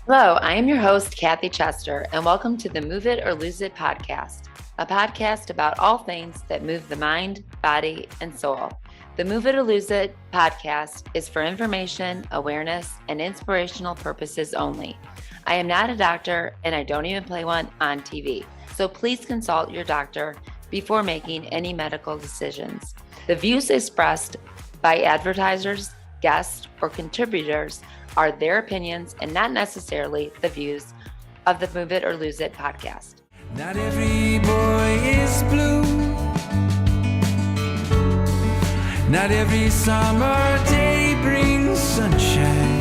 Hello, I am your host, Kathy Chester, and welcome to the Move It or Lose It podcast, a podcast about all things that move the mind, body, and soul. The Move It or Lose It podcast is for information, awareness, and inspirational purposes only. I am not a doctor, and I don't even play one on TV, so please consult your doctor before making any medical decisions. The views expressed by advertisers, guests, or contributors are their opinions and not necessarily the views of the Move It or Lose It podcast. Not every boy is blue. Not every summer day brings sunshine.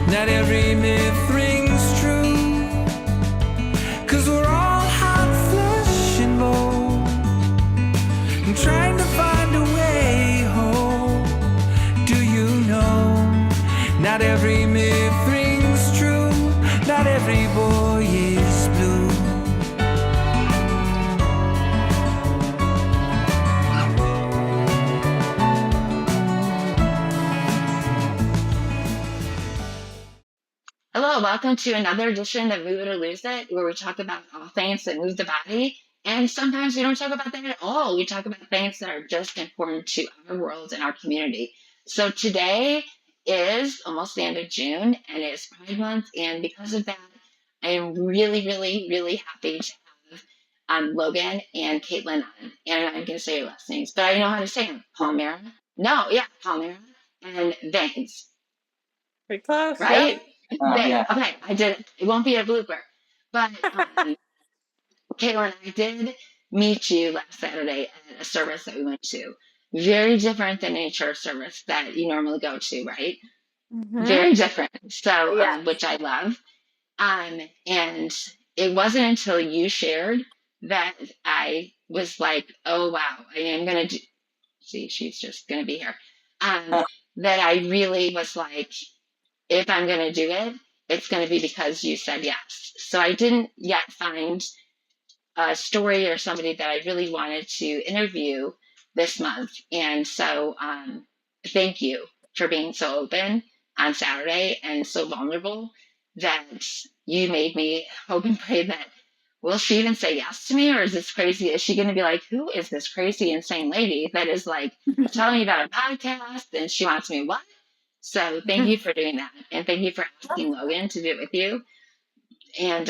Not every myth rings true. 'Cause we're all hot, flesh and bone, and trying to find a way home. Do you know? Not every myth rings true. Not every boy is blue. Hello, welcome to another edition of Move It or Lose It, where we talk about all things that move the body. And sometimes we don't talk about that at all. We talk about things that are just important to our world and our community. So today is almost the end of June and it's Pride Month. And because of that, I am really, really, really happy to have Logan and Kaitlin on. And I'm going to say your last names, but I know how to say them. Palmera. No, yeah, Palmera and Vance. Pretty close, Right? yeah. Okay, I did it. It won't be a blooper. But Caitlin, I did meet you last Saturday at a service that we went to. Very different than a church service that you normally go to, right? Mhm. Very different. So, Yeah. which I love. And it wasn't until you shared that I was like, oh wow, I am gonna do. See, she's just gonna be here. That I really was like, if I'm going to do it, it's going to be because you said yes. So I didn't yet find a story or somebody that I really wanted to interview this month. And so thank you for being so open on Saturday and so vulnerable that you made me hope and pray that will she even say yes to me, or is this crazy? Is she going to be like, who is this crazy, insane lady that is like telling me about a podcast and she wants me what? So thank you for doing that. And thank you for asking Logan to do it with you. And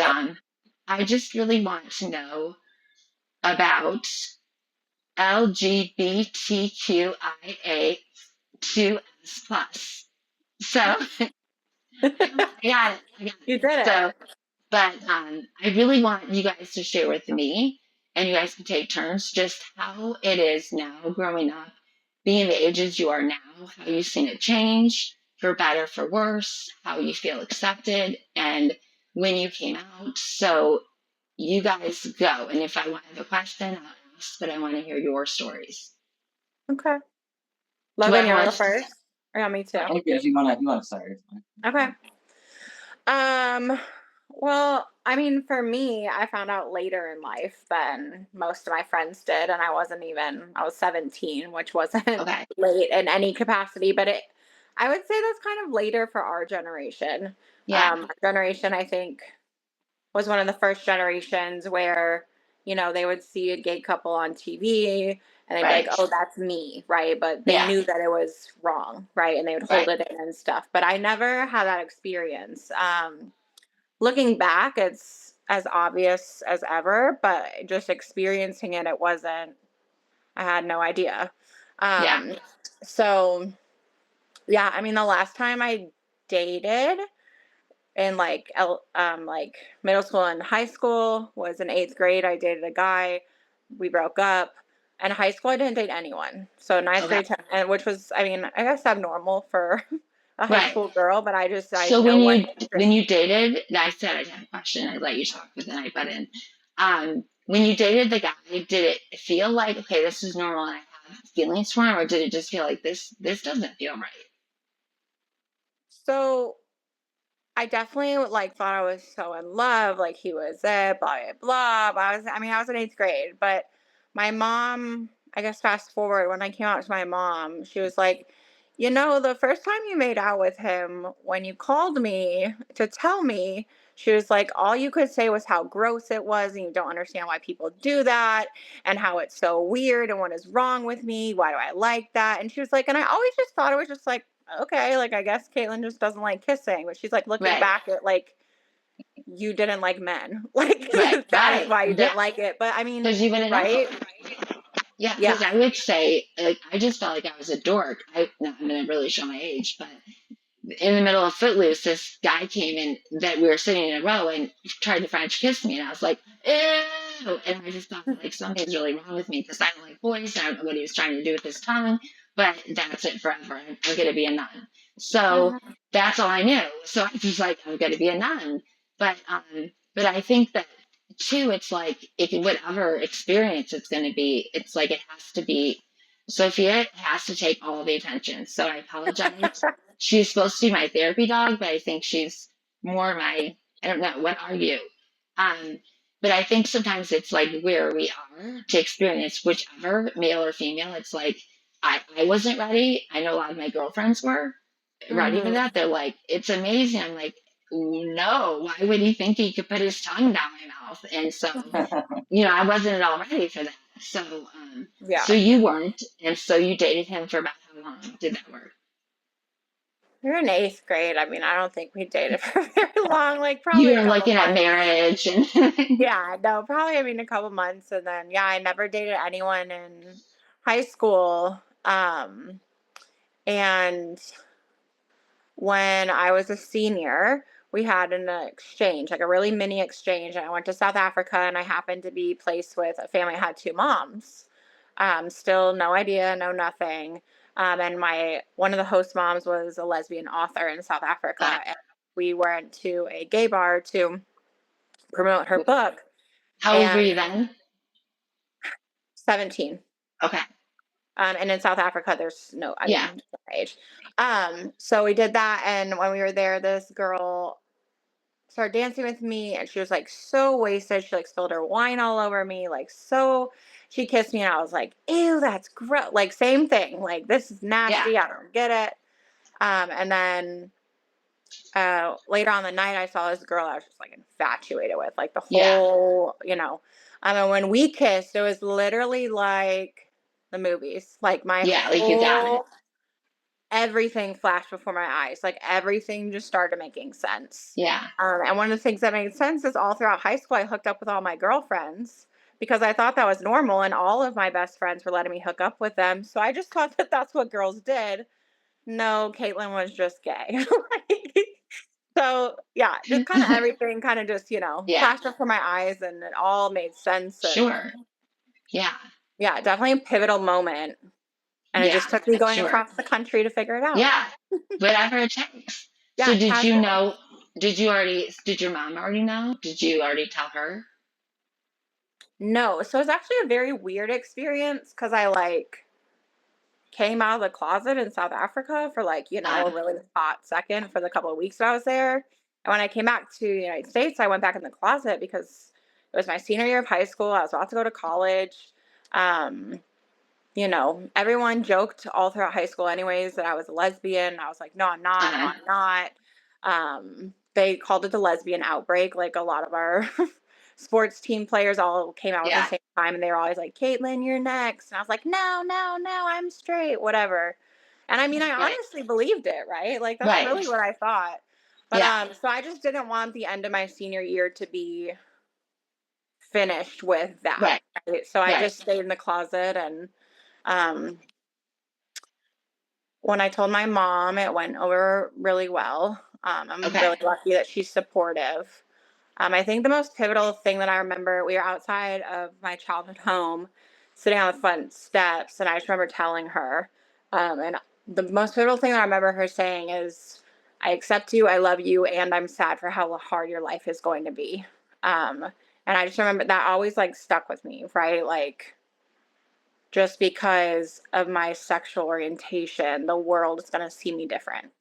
I just really want to know about LGBTQIA2S plus. So I got it. You did it. So, but I really want you guys to share with me, and you guys can take turns, just how it is now growing up, being the ages you are now, how you've seen it change, for better, for worse, how you feel accepted, and when you came out. So you guys go. And if I have a question, I'll ask, but I want to hear your stories. Okay. Logan, you want to go first? Or you want me to? Okay, if you want to start. It's fine. Okay. Well, I mean, for me, I found out later in life than most of my friends did, and I was 17, which wasn't Okay. late in any capacity, but I would say that's kind of later for our generation. Yeah. Our generation, I think, was one of the first generations where, they would see a gay couple on TV and they'd be like, Right. oh, that's me, right? But they Yeah. knew that it was wrong, right? And they would hold it in and stuff. But I never had that experience. Looking back, it's as obvious as ever, but just experiencing it, I had no idea. Yeah. So, yeah, I mean, the last time I dated in like middle school and high school was in 8th grade. I dated a guy. We broke up. And high school, I didn't date anyone. So ninth Okay. grade, and which was, I mean, I guess abnormal for a high Right. school girl, but I So no one when you dated, I said I had a question. I let you talk, but then I butt in. When you dated the guy, did it feel like, okay, this is normal and I have feelings for him, or did it just feel like this doesn't feel right? So I definitely thought I was so in love, like he was it, blah blah blah. I was in 8th grade, but my mom, I guess fast forward when I came out to my mom, she was like, The first time you made out with him, when you called me to tell me, she was like, all you could say was how gross it was, and you don't understand why people do that, and how it's so weird, and what is wrong with me? Why do I like that? And she was like, and I always just thought it was just like, okay, like I guess Caitlin just doesn't like kissing. But she's like looking Right. back at like you didn't like men. Like Right. that is Right. why you Yeah. didn't like it. But I mean, Because you wouldn't know. right? Yeah. Because Yeah. I would say, like, I just felt like I was a dork. I'm going to really show my age, but in the middle of Footloose, this guy came in that we were sitting in a row and tried to French kiss me, and I was like, ew! And I just thought like something's really wrong with me because I don't like boys. I don't know what he was trying to do with his tongue, but that's it forever. I'm gonna be a nun. So Mhm. that's all I knew. So I was like, I'm gonna be a nun. But I think that too, it's like if whatever experience it's gonna be, it's like it has to be. Sophia has to take all the attention. So I apologize. She's supposed to be my therapy dog, but I think she's more my, I don't know, what are you? Um, but I think sometimes it's like where we are to experience whichever, male or female. It's like I wasn't ready. I know a lot of my girlfriends were ready for Mhm. that. They're like, it's amazing. I'm like, no, why would he think he could put his tongue down my mouth? And so, I wasn't at all ready for that. So Yeah. you weren't, and so you dated him for about how long did that work? We were in eighth grade. I mean, I don't think we dated for very long, like You probably a were couple looking at months. marriage and Yeah, no, probably, I mean, a couple months. And then, yeah, I never dated anyone in high school. And when I was a senior, we had an exchange, like a really mini exchange. And I went to South Africa and I happened to be placed with a family that had two moms. Still no idea, no nothing. And my one of the host moms was a lesbian author in South uh, Africa. And we went to a gay bar to promote her book. how old were And you then? 17. Okay. And in South Africa, there's no, I Yeah. mean, age. So we did that. And when we were there, this girl started dancing with me and she was like so wasted. She like spilled her wine all over me. She kissed me and I was like, ew, that's gross. Like, same thing. Like, this is Yeah. nasty. I don't get it. And then later on the night, I saw this girl I was just like infatuated with, like the Yeah. whole. And when we kissed, it was literally like the movies. Like, my Yeah, like you got it. whole everything flashed before my eyes. Like, everything just started making sense. Yeah. And one of the things that made sense is all throughout high school, I hooked up with all my girlfriends because I thought that was normal, and all of my best friends were letting me hook up with them. So I just thought that that's what girls did. No, Caitlin was just gay. Like, so yeah, just kind of everything kind of just Yeah. flashed before my eyes, and it all made sense. And Sure. Yeah. yeah, definitely a pivotal moment. And it Yeah. just took me going Sure. across the country to figure it out. Yeah. Whatever it takes. So Yeah, casual. did your mom already know? Did you already tell her? No, so it's actually a very weird experience because I like came out of the closet in South Africa for like, a Uh, really hot second for the couple of weeks that I was there. And when I came back to the United States, I went back in the closet because it was my senior year of high school. I was about to go to college. Um, Everyone joked all throughout high school, anyways, that I was a lesbian. I was like, no, I'm not. No, uh, I'm not. They called it the lesbian outbreak. Like, a lot of our sports team players all came out at the yeah. same time, and they were always like, Caitlin, you're next. And I was like, no, no, no, I'm straight, whatever. And I mean, I Right. honestly believed it, right? Like, that's Right. really what I thought. But Yeah. so I just didn't want the end of my senior year to be finished with that. Right. Right? So I Right. just stayed in the closet. And um when I told my mom, it went over really well. I'm Okay. really lucky that she's supportive. I think the most pivotal thing that I remember, we were outside of my childhood home, sitting on the front steps, and I just remember telling her. And the most pivotal thing that I remember her saying is, I accept you, I love you, and I'm sad for how hard your life is going to be. Um, and I just remember that always like stuck with me, right? Like, just because of my sexual orientation, the world is going to see me different.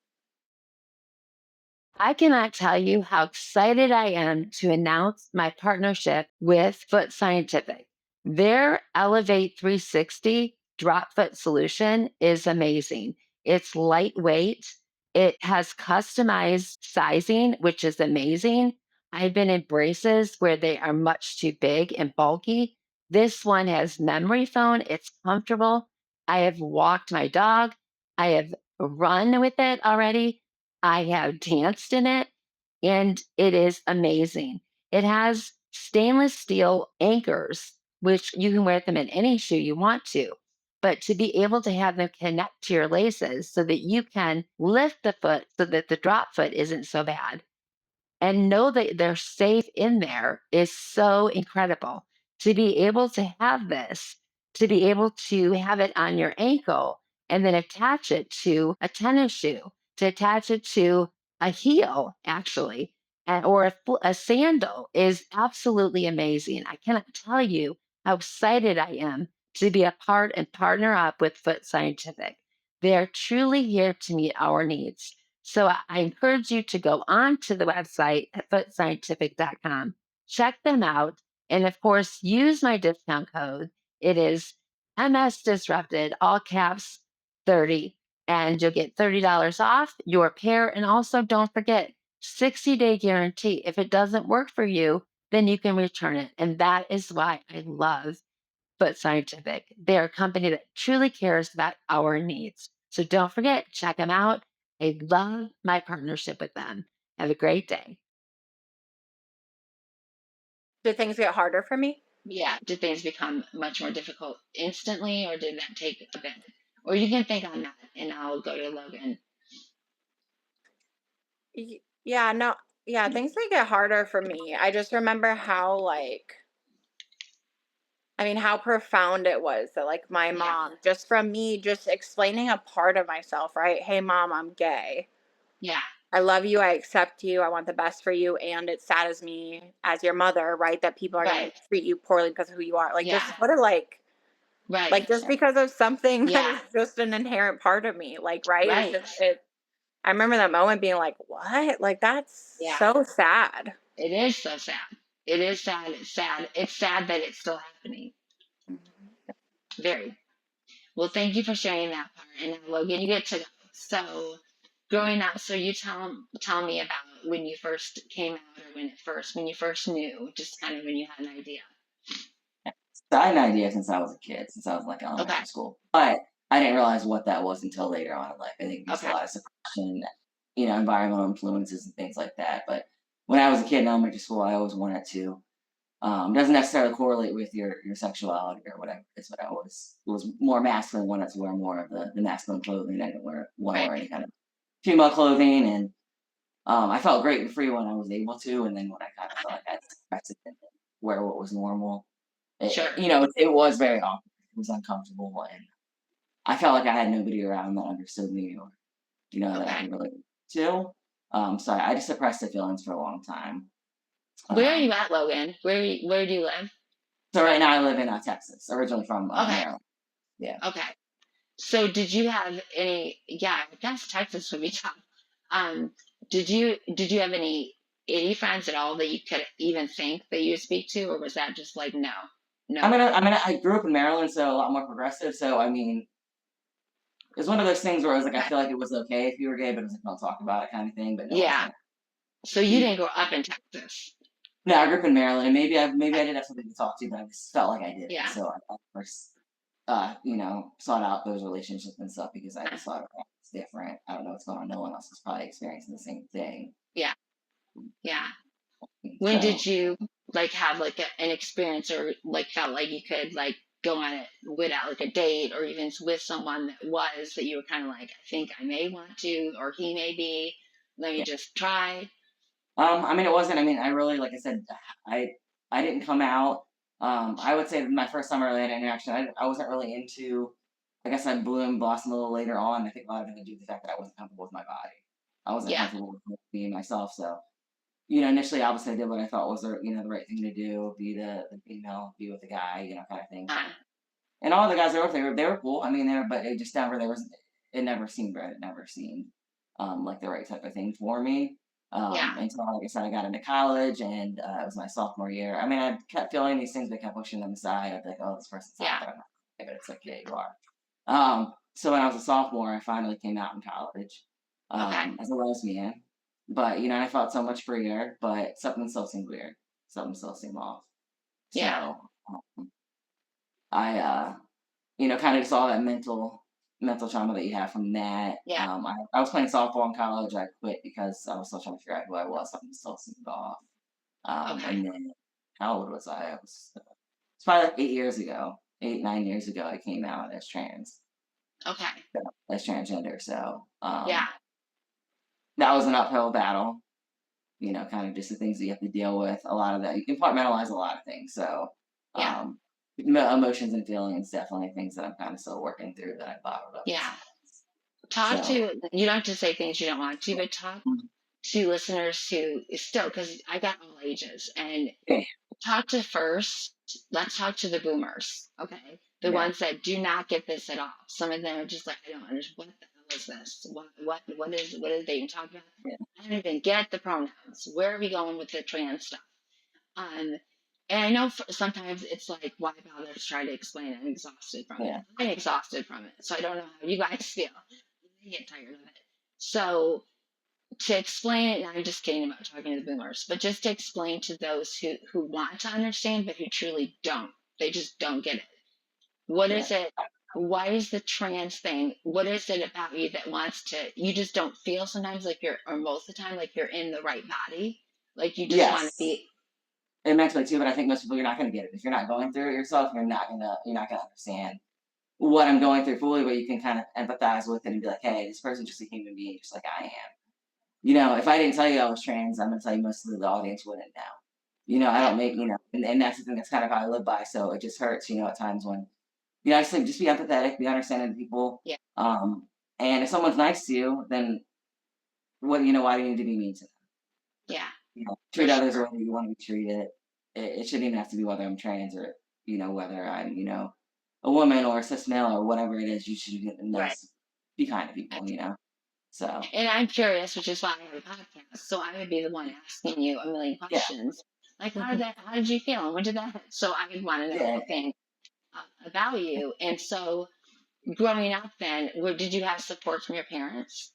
I cannot tell you how excited I am to announce my partnership with FootScientific. Their Elevate 360 drop foot solution is amazing. It's lightweight. It has customized sizing, which is amazing. I've been in braces where they are much too big and bulky. This one has memory foam. It's comfortable. I have walked my dog. I have run with it already. I have danced in it, and it is amazing. It has stainless steel anchors, which you can wear them in any shoe you want to. But to be able to have them connect to your laces so that you can lift the foot so that the drop foot isn't so bad and know that they're safe in there is so incredible. To be able to have this, to be able to have it on your ankle and then attach it to a tennis shoe, to attach it to a heel, actually, or a sandal is absolutely amazing. I cannot tell you how excited I am to be a part and partner up with Foot Scientific. They are truly here to meet our needs. So I encourage you to go on to the website at footscientific.com, check them out, and of course, use my discount code. It is MS Disrupted, all caps 30, and you'll get $30 off your pair. And also, don't forget 60-day guarantee. If it doesn't work for you, then you can return it. And that is why I love Foot Scientific. They're a company that truly cares about our needs. So don't forget, check them out. I love my partnership with them. Have a great day. Did things get harder for me? Yeah. Did things become much more difficult instantly, or did that take a bit? Or you can think on that, and I'll go to Logan. Yeah, no, yeah, things did get harder for me. I just remember how I mean, how profound it was that like my Yeah. mom, just from me just explaining a part of myself, right? Hey mom, I'm gay. Yeah. I love you, I accept you, I want the best for you, and it saddens me as your mother, right, that people are gonna Right. treat you poorly because of who you are. Like Yeah. just what a Right. just because of something that Yeah. is just an inherent part of me, like, right? It's Right. just it I remember that moment being like, "What?" Like that's Yeah. so sad. It is so sad. It is sad. It's sad. It's sad that it's still happening. Very. Well, thank you for sharing that part. And now, Logan, you get to go. So, growing up, so you tell me about when you first came out, or when you first knew, just kind of when you had an idea. So I had an idea since I was a kid, since I was like Okay. elementary school, but I didn't realize what that was until later on in life. I think there's a Okay. lot of suppression, environmental influences and things like that. But when I was a kid in elementary school, I always wanted to. Doesn't necessarily correlate with your sexuality or whatever. It's what I was more masculine, wanted to wear more of the masculine clothing. I didn't want to Right. wear any kind of female clothing, and I felt great and free when I was able to. And then when I kind of felt like I had to suppress it and wear what was normal, Sure. it was very awkward. It was uncomfortable, and I felt like I had nobody around that understood me or that I Okay. could relate to. So I just suppressed the feelings for a long time. Where are you Um, at, Logan? Where do you live? so right now I live in Texas, originally from Okay. Maryland. Yeah. Okay. So, did you have any? Yeah, I guess Texas would be tough. Um, did you have any friends at all that you could even think that you would speak to, or was that just like no, no one? I grew up in Maryland, so a lot more progressive. So I mean, it was one of those things where I was like, I Okay. feel like it was okay if you were gay, but it was like, don't talk about it kind of thing. But no one's Yeah. gonna. So you You, didn't grow up in Texas. no, I grew up in Maryland, and maybe I Okay. did have something to talk to, but I just felt like I didn't. Yeah. So I first, sought out those relationships and stuff because I Uh, just thought, okay, it's different. I don't know what's going on. No one else is probably experiencing the same thing. Yeah. Yeah. When So did you like have like an experience, or like felt like you could like go on it without like a date, or even with someone that you were kind of like, I think I may want to, or he may be. Let me yeah. just try. It wasn't. I mean, I really, like I said, I I didn't come out. I would say my first time early interaction, I wasn't really into. I guess I blew and blossomed a little later on. I think a lot of it had to do with the fact that I wasn't comfortable with my body. I wasn't Yeah. comfortable with being myself. So initially, obviously, I did what I thought was the right thing to do. Be the female, be with the guy, kind of thing. Uh, And all the guys there, they were cool. I mean, but it just never there was it never seemed right. It never seemed like the right type of thing for me. yeah. Until, like I said, I got into college, and it was my sophomore year. I mean, I kept feeling these things, but kept pushing them aside. I'd be like, "Oh, this person's hot, Yeah. but I'm not." But it's like, yeah, you are. So when I was a sophomore, I finally came out in college Okay. as a lesbian. But I felt so much freer, but something still seemed weird. Something still seemed off. Yeah. So I kind of just all that mental trauma that you have from that. Yeah. I was playing softball in college. I quit because I was still trying to figure out who I was. Something still seemed off. Okay. And then how old was I? It's probably like 8 years ago, 8, 9 years ago. I came out as trans, Okay. as transgender. So Yeah. that was an uphill battle. Kind of just the things that you have to deal with. A lot of that you compartmentalize a lot of things. So Yeah. um, emotions and feelings definitely things that I'm kind of still working through that I bottled up. Yeah. Talk So to, you don't have to say things you don't want to, but talk mm, to listeners who still, because I got all ages, and yeah, talk to first, let's talk to the boomers, okay? The yeah, ones that do not get this at all. Some of them are just like, I don't understand, what the hell is this? What is they even talking about? yeah, I don't even get the pronouns. Where are we going with the trans stuff? Um, and I know sometimes it's like, why bother to try to explain it? I'm exhausted from it. yeah, I'm exhausted from it. So I don't know how you guys feel. I get tired of it. So to explain it, and I'm just kidding about talking to the boomers, but just to explain to those who want to understand, but who truly don't. They just don't get it. What yeah, is it? Why is the trans thing? What is it about you that wants to? You just don't feel sometimes like you're, or most of the time, like you're in the right body. Like you just want to yes. be. And mentally too, but I think most people you're not gonna get it. If you're not going through it yourself, you're not gonna understand what I'm going through fully, but you can kind of empathize with it and be like, hey, this person's just a human being just like I am. If I didn't tell you I was trans, I'm gonna tell you most of the audience wouldn't know. I Yeah. don't make, and that's the thing that's kind of how I live by. So it just hurts, at times when, I just think just be empathetic, be understanding to people. Yeah. And if someone's nice to you, then why do you need to be mean to them? Yeah. For Treat others the sure. way you want to be treated. It shouldn't even have to be whether I'm trans or, whether I'm, a woman or a cis male or whatever it is. You should be Right. nice, be kind to people. So, And I'm curious, which is why I have a podcast. So I would be the one asking you a million yeah. questions. Like, how did you feel? And when did that hit? So I would want to know Yeah. things about you. And so growing up then, did you have support from your parents?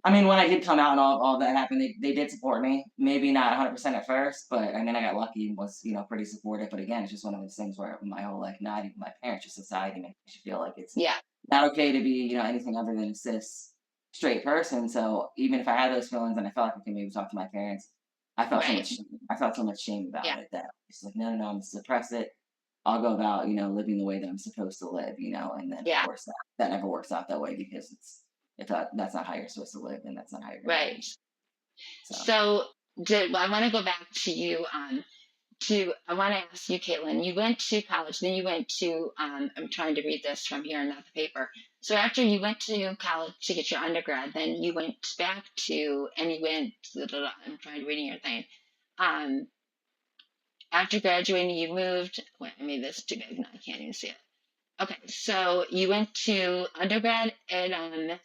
I mean, when I did come out and all that happened, they did support me. Maybe not 100% at first, but I mean, I got lucky and was, pretty supportive. But again, it's just one of those things where my whole life, not even my parents, just society makes you feel like it's Yeah. not okay to be, anything other than a cis straight person. So even if I had those feelings and I felt like I could maybe talk to my parents, Right. I felt so much shame Yeah. about it that it's like, no, no, no, I'm gonna suppress it. I'll go about, living the way that I'm supposed to live, and then of Yeah. course that never works out that way because that's not how you're supposed to live and that's not how you're gonna Right. be. So So I want to go back to you. I want to ask you, Caitlin, you went to college, then you went to, I'm trying to read this from here, not the paper. So after you went to college to get your undergrad, then you went back to, and you went, I'm trying to read your thing. Um, After graduating, you moved, wait, I made this too big, now I can't even see it. Okay, so you went to undergrad and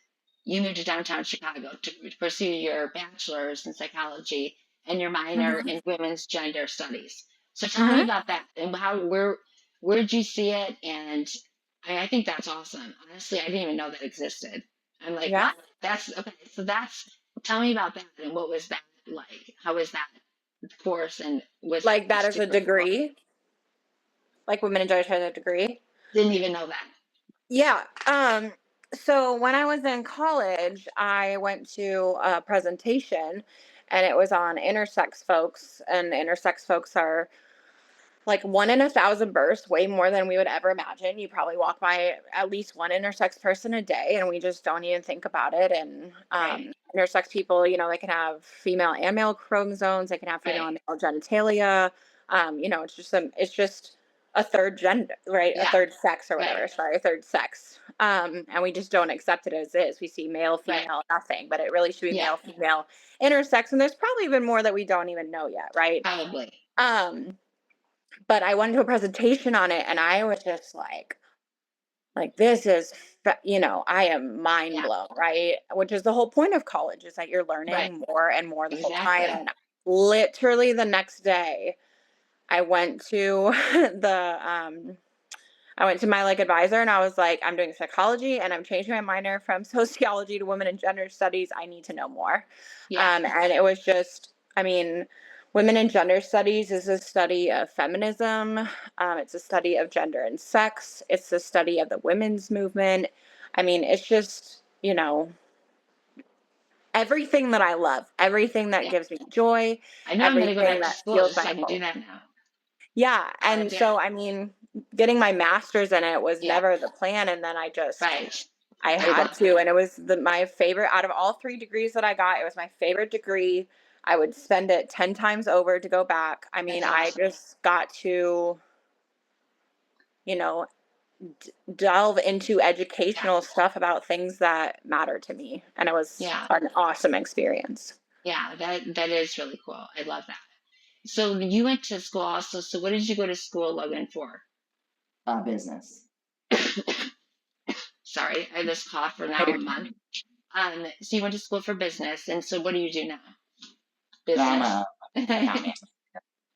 you moved to downtown Chicago to pursue your bachelor's in psychology and your minor Mhm. in women's gender studies. So tell me Mhm. about that and where did you see it? And I think that's awesome. Honestly, I didn't even know that existed. I'm like, Yeah. wow, that's okay. So tell me about that and what was that like? How was that course and was that Like that is a super cool? degree. Like women enjoy as a degree. Didn't even know that. Yeah. So when I was in college, I went to a presentation and it was on intersex folks, and intersex folks are like 1 in 1,000 births, way more than we would ever imagine. You probably walk by at least one intersex person a day, and we just don't even think about it. And Right, intersex people, they can have female and male chromosomes. They can have female right. and male genitalia. It's just a third gender, right? A Yeah, third sex or right, whatever. Sorry, a third sex. And we just don't accept it as is. We see male, right. female, nothing, but it really should be Yeah, male, female, intersex. And there's probably even more that we don't even know yet, right? probably. Um, but I went to a presentation on it and I was just like this is I am mind Yeah, blown, right? Which is the whole point of college, is that you're right. learning more and more the whole time. Exactly. And literally the next day I went to the I went to my like advisor and I was like, I'm doing psychology and I'm changing my minor from sociology to women and gender studies. I need to know more. Yeah. And it was just, I mean, women and gender studies is a study of feminism. It's a study of gender and sex. It's a study of the women's movement. I mean, it's just, everything that I love, everything that Yeah. gives me joy, I know I'm going to go everything back to that school fuels so my I can do soul. that now. Yeah, and Yeah. so I mean, getting my master's in it was Yeah. never the plan, and then Right. I I had love to, that. and it was my favorite out of all 3 degrees that I got. It was my favorite degree. I would spend it 10 times over to go back. I mean, That's I awesome. just got to, you know, delve into Yeah. educational stuff about things that matter to me, and it was Yeah. an awesome experience. Yeah. That is really cool. I love that. So you went to school also. So what did you go to school, Logan, for? Business. Sorry, I had this cough for now a month. So you went to school for business, and so what do you do now? So I'm Business. a account Okay.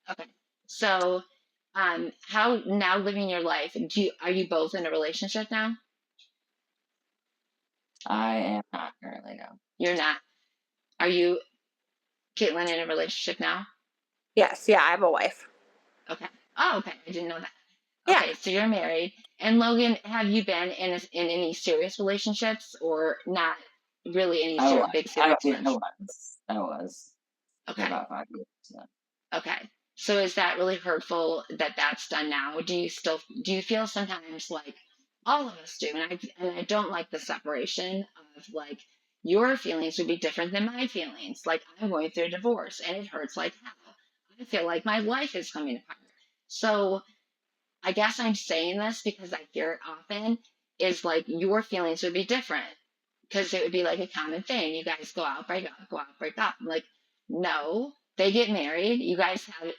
manager. So, how now living your life? Are you both in a relationship now? I am not currently, no. You're not. Are you, Caitlin, in a relationship now? Yes, yeah, I have a wife. Okay. Oh, okay. I didn't know that. Yeah. Okay, so you're married. And Logan, have you been in any serious relationships or not really any I was. big I, serious yeah, I ones? was. I was for Okay. about 5 years. So. Okay. So is that really hurtful that that's done now? Do you feel sometimes like all of us do, and I don't like the separation of like your feelings would be different than my feelings. Like I'm going through a divorce and it hurts like hell. I feel like my life is coming apart. So I guess I'm saying this because I hear it often is like your feelings would be different because it would be like a common thing. You guys go out, break up, go out, break up. I'm like, no, they get married. You guys have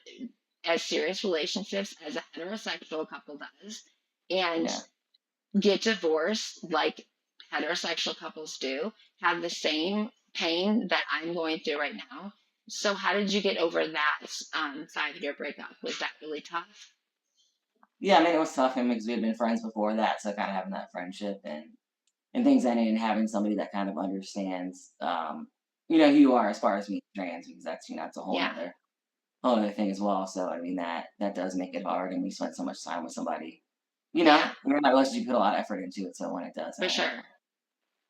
as serious relationships as a heterosexual couple does, and Yeah. get divorced like heterosexual couples do, have the same pain that I'm going through right now. So, how did you get over that 5 year breakup? Was that really tough? Yeah, I mean, it was tough because we had been friends before that, so kind of having that friendship and things ended and having somebody that kind of understands, who you are as far as being trans, because that's, that's a Yeah, whole other thing as well. So, I mean, that does make it hard, and we spent so much time with somebody, yeah, you're in that relationship, you put a lot of effort into it. So when it does for end, sure.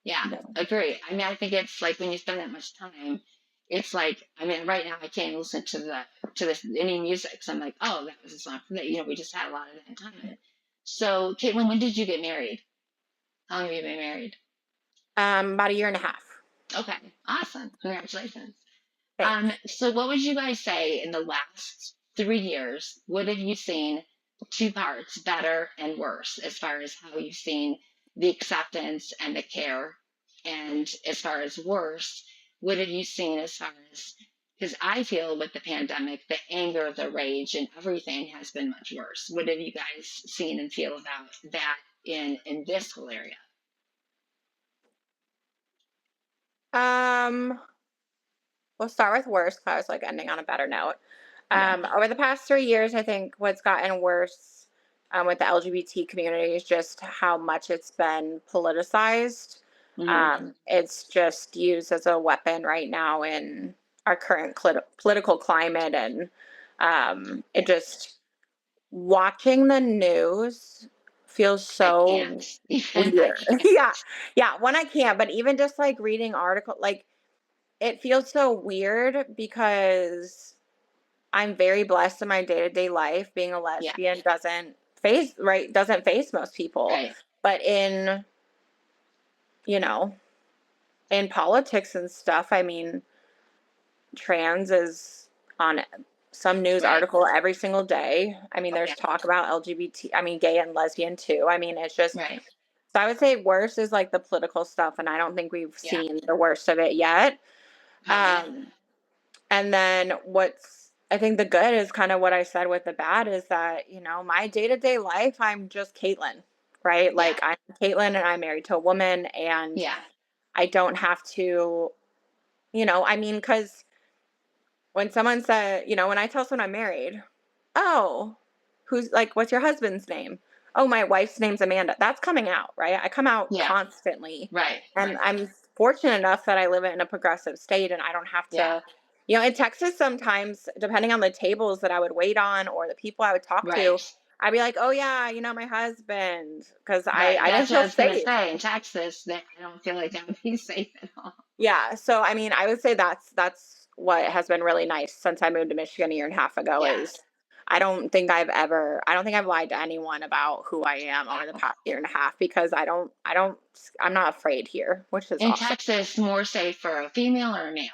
Yeah, definitely. agree. I mean, I think it's like when you spend that much time, it's like I mean, right now I can't listen to this any music. So I'm like, oh, that was a song from that. We just had a lot of that time. So, Caitlin, when did you get married? How long have you been married? About a year and a half. Okay, awesome. Congratulations. Thanks. So what would you guys say in the last 3 years? What have you seen two parts, better and worse, as far as how you've seen the acceptance and the care? And as far as worse, what have you seen as far as because I feel with the pandemic, the anger, the rage, and everything has been much worse. What have you guys seen and feel about that in this whole area? Um, we'll start with worse 'cause I was like ending on a better note. Yeah. Over the past 3 years, I think what's gotten worse with the LGBT community is just how much it's been politicized. Hmm. It's just used as a weapon right now in our current political climate, and it just watching the news feels I so can't. Even I weird. can't. Yeah, yeah. When I can't, but even just like reading article, like it feels so weird because I'm very blessed in my day-to-day life. Being a Yeah. lesbian doesn't face most people. Right. But you know, in politics and stuff, I mean, trans is on some news Right. article every single day. I mean, there's Yeah. talk about LGBT, I mean, gay and lesbian too. I mean, it's just Right. so I would say worse is like the political stuff, and I don't think we've Yeah. seen the worst of it yet. Okay. Um, And then I think the good is kind of what I said with the bad is that, my day to day life, I'm just Caitlin, right? Yeah. Like I'm Caitlin and I'm married to a woman and Yeah. I don't have to, I mean, because when someone said, when I tell someone I'm married, oh, who's like, what's your husband's name? oh, my wife's name's Amanda. That's coming out, right? I come out Yeah. constantly. Right. And I'm fortunate enough that I live in a progressive state and I don't have Yeah. to, in Texas, sometimes, depending on the tables that I would wait on or the people I would talk to, Right. I'd be like, oh, yeah, my husband, because Right. I didn't That's what I feel was gonna safe. say. In Texas, that I don't feel like that would be safe at all. Yeah. So, I mean, I would say that's what has been really nice since I moved to Michigan a year and a half ago Yeah. is I don't think I've lied to anyone about who I am over the past year and a half because I'm not afraid here, which is In awesome. Texas, more safe for a female or a male?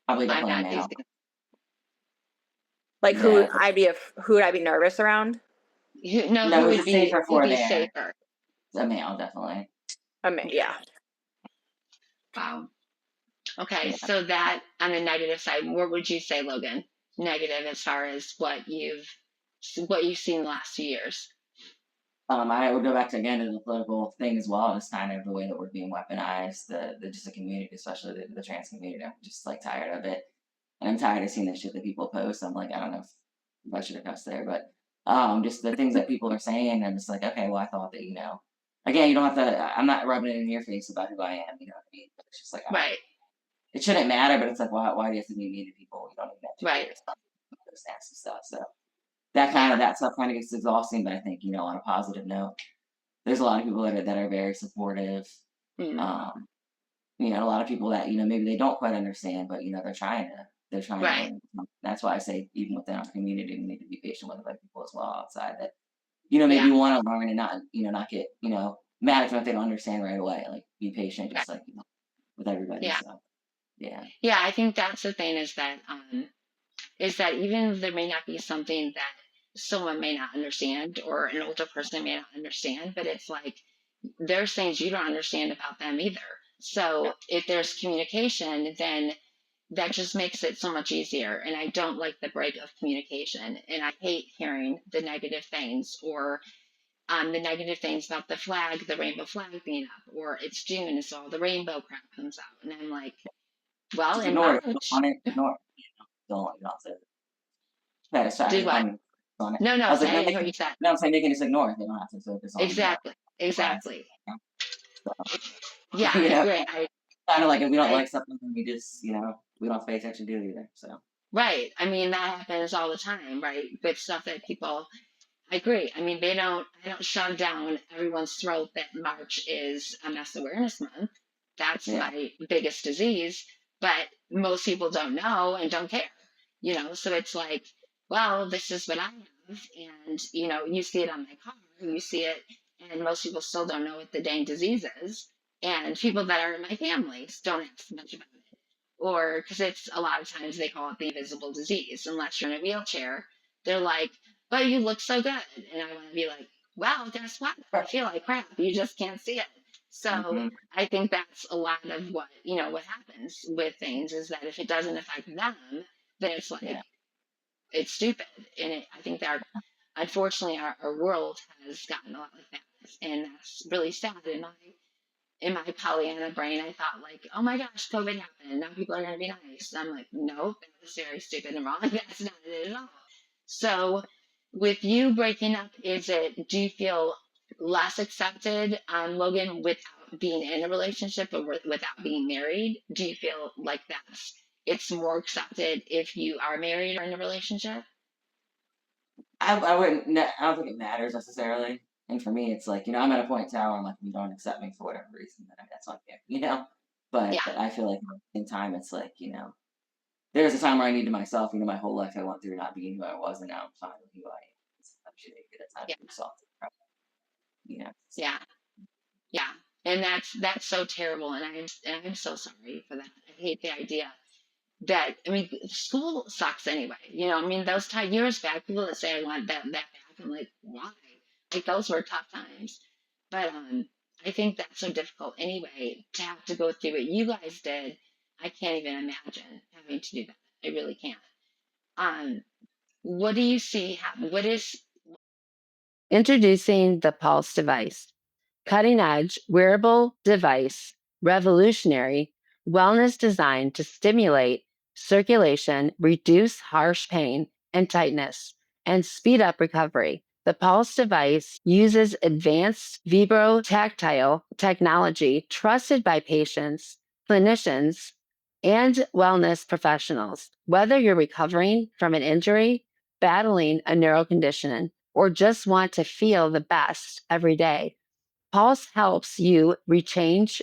Probably I've definitely a had these. male. Like Yeah. who would I be nervous around? No, No, who who's would it safer who'd for be there? safer? A male, definitely. Yeah. Wow. Okay, Yeah. so that on the negative side, what would you say, Logan? Negative as far as what you've seen the last 2 years. I would go back to again to the political thing as well, just kind of the way that we're being weaponized, the just the community, especially the trans community. I'm just like tired of it. And I'm tired of seeing the shit that people post. I'm like, I don't know if I should have cussed there, but just the things that people are saying. I'm just like, okay, well, I thought that, again, you don't have to, I'm not rubbing it in your face about who I am, you know what I mean? But it's just like, Right. it shouldn't matter, but it's like, why do you have to be mean to people? You don't even educate Right. yourself on those nasty stuff. So Yeah. that stuff kind of gets exhausting, but I think, on a positive note, there's a lot of people that are very supportive. Mm. Um, a lot of people that, maybe they don't quite understand, but, they're trying to Right. learn. That's why I say, even within our community, we need to be patient with other people as well outside that, Yeah. maybe want to learn and not, not get, mad at them if they don't understand right away. Like, be patient, Right. just like, with everybody. Yeah. So, yeah. Yeah. I think that's the thing is that even there may not be something that someone may not understand or an older person may not understand, but it's like there's things you don't understand about them either. So if there's communication, then that just makes it so much easier. And I don't like the break of communication. And I hate hearing the negative things or the negative things about the flag, the rainbow flag being up, or it's June, so all the rainbow crap comes out. And I'm like, well, Just in ignore it. If you don't March, want it, ignore it. Don't, you don't have to try to do what? on it. No, I no, was like, I no, didn't hear what you said. I'm saying they can just ignore it. They don't have to focus on, Exactly. class. Exactly. So, Yeah, I agree. kind of like if we don't I like something, we just, we don't have to pay attention to it either. So, right. I mean, that happens all the time, right? With stuff that people I agree. I mean, I don't shove down everyone's throat that March is a MS awareness month. That's yeah. my biggest disease, but most people don't know and don't care, so it's like, well, this is what I have. And, you see it on my car, you see it, and most people still don't know what the dang disease is. And people that are in my families don't ask much about it. Or because it's a lot of times they call it the invisible disease, unless you're in a wheelchair. They're like, but you look so good. And I want to be like, well, guess what? I feel like crap. You just can't see it. So Mm-hmm. I think that's a lot of what happens with things is that if it doesn't affect them, then it's like, Yeah. it's stupid. And I think that unfortunately our world has gotten a lot like that. And that's really sad. In my Pollyanna brain, I thought like, oh my gosh, COVID happened. Now people are going to be nice. I'm like, no, that's very stupid and wrong. That's not it at all. So, with you breaking up, do you feel less accepted, Logan, without being in a relationship or without being married? Do you feel like it's more accepted if you are married or in a relationship? I wouldn't. I don't think it matters necessarily. And for me, it's like, I'm at a point now where I'm like, if you don't accept me for whatever reason, then that's not fair. But Yeah, I feel like in time, it's like, there's a time where I needed myself. My whole life I went through not being who I was, and now I'm fine with who I am. I'm sure you get a time yeah, for yourself. So, yeah, yeah. And that's so terrible, and I'm so sorry for that. I hate the idea that I mean, school sucks anyway. I mean, those years back, people that say I want that back, I'm like, why? Like those were tough times. But I think that's so difficult anyway to have to go through what you guys did. I can't even imagine having to do that. I really can't. Um, what do you see happen? What is introducing the Pulse device? Cutting edge, wearable device, revolutionary, wellness designed to stimulate circulation, reduce harsh pain and tightness, and speed up recovery. The Pulse device uses advanced vibrotactile technology trusted by patients, clinicians, and wellness professionals. Whether you're recovering from an injury, battling a neural condition, or just want to feel the best every day, Pulse helps you recharge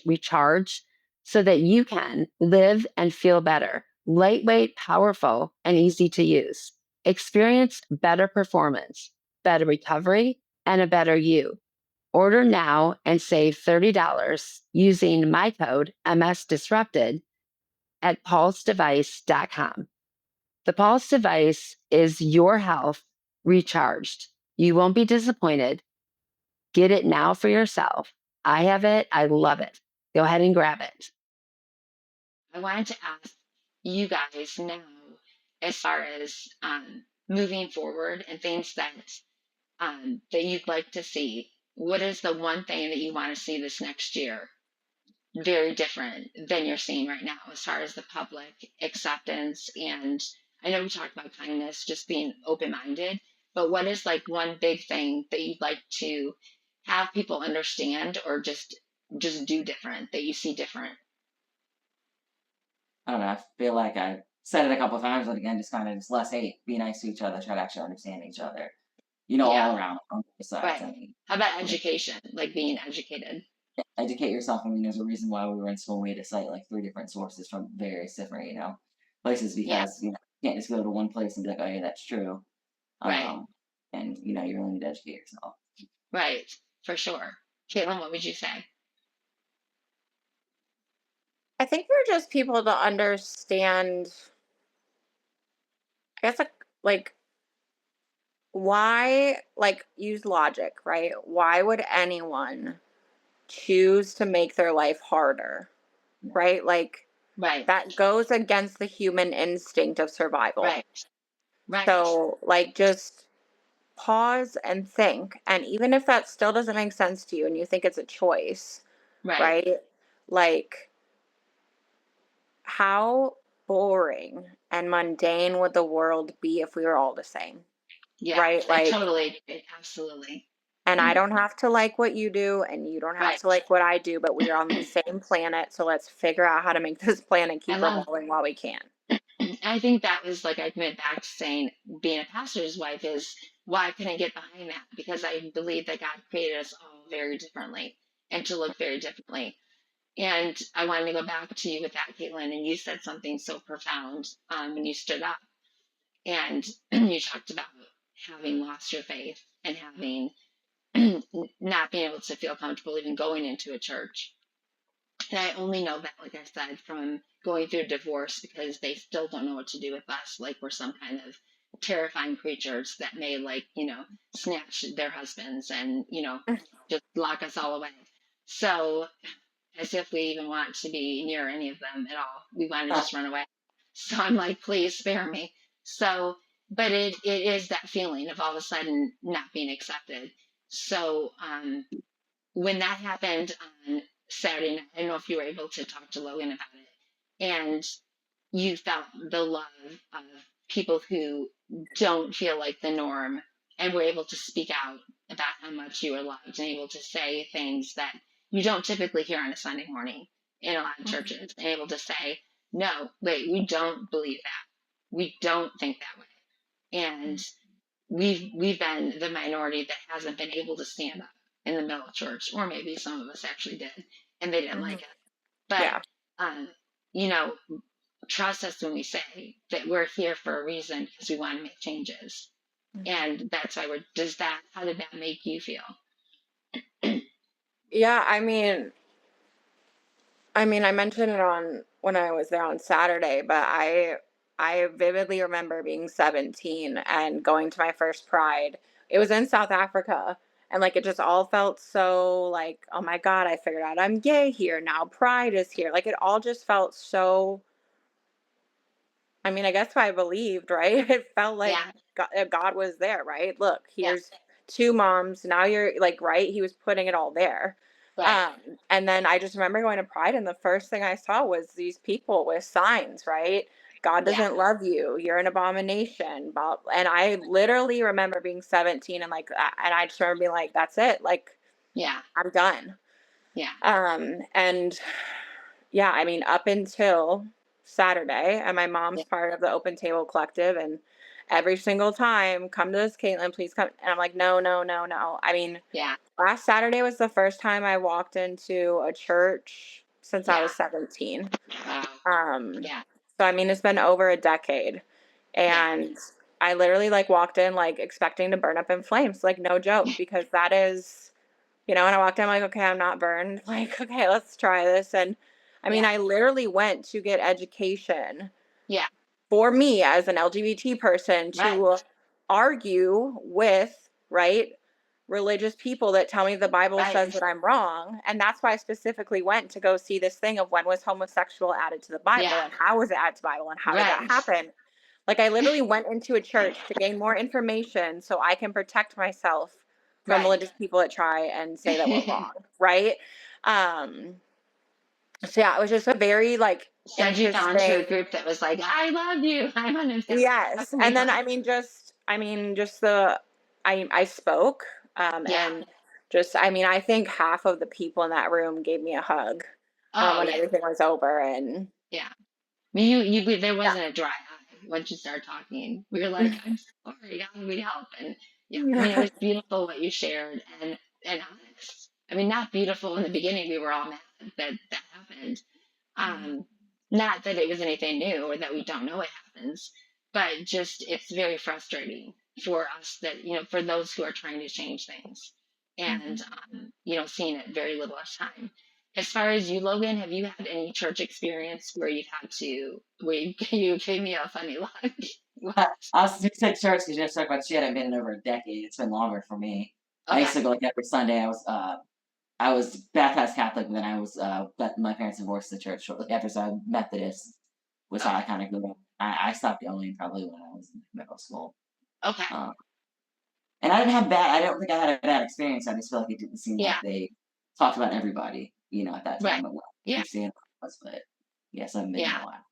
so that you can live and feel better. Lightweight, powerful, and easy to use. Experience better performance, better recovery, and a better you. Order now and save $30 using my code MSDisrupted at pulsedevice.com. The Pulse device is your health recharged. You won't be disappointed. Get it now for yourself. I have it. I love it. Go ahead and grab it. I wanted to ask you guys now, as far as moving forward and things that you'd like to see. What is the one thing that you want to see this next year very different than you're seeing right now, as far as the public acceptance? And I know we talked about kindness, just being open minded, but what is like one big thing that you'd like to have people understand, or just do different, that you see different? I don't know. I feel like I said it a couple of times, but again, just kind of just less hate, be nice to each other, try to actually understand each other. Yeah, All around on both sides. right. I mean, How about you know, education, like being educated? educate yourself. I mean, there's a reason why we were in school. We had to cite like three different sources from various different, places Yeah, because you can't just go to one place and be like, oh yeah, that's true. right, Um, and you really need to educate yourself. right, for sure. Caitlin, what would you say? I think we're just people to understand, I guess, like why, like, use logic, right? Why would anyone choose to make their life harder, Yeah. right? Like, Right, that goes against the human instinct of survival. right, right, So, like, just pause and think. And even if that still doesn't make sense to you and you think it's a choice, right. right? Like, how boring and mundane would the world be if we were all the same, Yeah, right? I Like, totally agree. Absolutely. and I don't have to like what you do, and you don't have Right. to like what I do, but we are on the same planet. So let's figure out how to make this planet I keep love, revolving while we can. I think that was like, I went back to saying being a pastor's wife is why I couldn't get behind that, because I believe that God created us all very differently and to look very differently. And I wanted to go back to you with that, Caitlin, and you said something so profound when you stood up and you talked about having lost your faith and having not being able to feel comfortable even going into a church. And I only know that, like I said, from going through divorce, because they still don't know what to do with us. Like we're some kind of terrifying creatures that may, like, snatch their husbands and, just lock us all away. So, as if we even want to be near any of them at all. We want to just run away. So I'm like, please spare me. So, but it is that feeling of all of a sudden not being accepted. So, when that happened on Saturday night, I don't know if you were able to talk to Logan about it, and you felt the love of people who don't feel like the norm and were able to speak out about how much you were loved and able to say things that you don't typically hear on a Sunday morning in a lot of Mhm. churches, and able to say, no, wait, we don't believe that. We don't think that way. And we've been the minority that hasn't been able to stand up in the middle of church, or maybe some of us actually did, and they didn't like Mhm. it. But Yeah. um, you know, trust us when we say that we're here for a reason, because we want to make changes, Mhm. and that's why we're. Does that? How did that make you feel? Yeah, I mean, I mentioned it on when I was there on Saturday, but I vividly remember being 17 and going to my first Pride. It was in South Africa, and like it just all felt so like, oh my God, I figured out I'm gay here now. Pride is here. Like it all just felt so, I mean, I guess I believed, right? It felt like Yeah, God was there, right? Look, yeah, here's two moms. Now you're like, right? He was putting it all there. right, And then I just remember going to Pride, and the first thing I saw was these people with signs, right? God Yeah. doesn't love you. You're an abomination. And I literally remember being 17 and like, and I just remember being like, that's it. Like, Yeah. I'm done. Yeah. And yeah, I mean, up until Saturday, and my Yeah. mom's part of the Open Table Collective, and every single time, come to this, Caitlin, please come. And I'm like, no, no, no, no. I mean, Yeah. last Saturday was the first time I walked into a church since I Yeah. was 17. Wow. Um, Yeah. so I mean, it's been over a decade, Yeah. and I literally like walked in like expecting to burn up in flames, like no joke, because that is, and I walked in, I'm like, okay, I'm not burned. Like, okay, let's try this. And I mean, Yeah. I literally went to get education Yeah. for me as an LGBT person Right. to argue with, right, religious people that tell me the Bible Right. says that I'm wrong. And that's why I specifically went to go see this thing of when was homosexual added to the Bible Yeah. and how was it added to the Bible and how did that Right. happen? Like, I literally went into a church to gain more information so I can protect myself from Right. religious people that try and say that we're wrong, right? Um, so yeah, it was just a very like Send you on to a interesting. group that was like, I love you. I understand where Yes, you're and coming then from. I mean just the I spoke, Yeah. and just I mean I think half of the people in that room gave me a hug, Oh when yeah. everything was over, and Yeah. I mean, there yeah. wasn't a dry eye once you started talking. We were like, I'm sorry, how can we help? And yeah, I mean, it was beautiful what you shared and honest. I mean, not beautiful in the beginning. We were all mad that that happened. Um, Not that it was anything new or that we don't know what happens, but just it's very frustrating for us that, for those who are trying to change things and, seeing it very little at a time. As far as you, Logan, have you had any church experience where you've had to, where you, you gave me a funny look? What? I was just said church because you just talked about shit. I've been in over a decade. It's been longer for me. I used Okay. to go like every Sunday. I was baptized Catholic, and then I was but my parents divorced the church shortly after, so I'm Methodist was how I Okay. kind of grew up. I stopped going probably when I was in middle school. Okay. Um, and I didn't have bad. I don't think I had a bad experience. I just feel like it didn't seem like Yeah. they talked about everybody, at that Right. time. But I Yeah. understand what it was, but yes, I haven't been in Yeah. a while.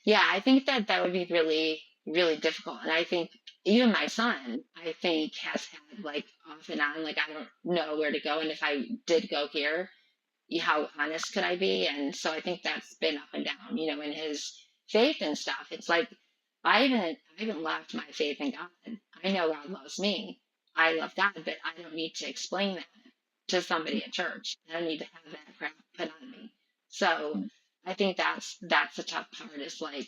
Yeah, I think that that would be really, really difficult. And I think even my son, I think, has had like off and on, like, I don't know where to go. And if I did go here, how honest could I be? And so I think that's been up and down, in his faith and stuff. It's like, I haven't left my faith in God. I know God loves me. I love God, but I don't need to explain that to somebody at church. I don't need to have that crap put on me. So I think that's the tough part is like,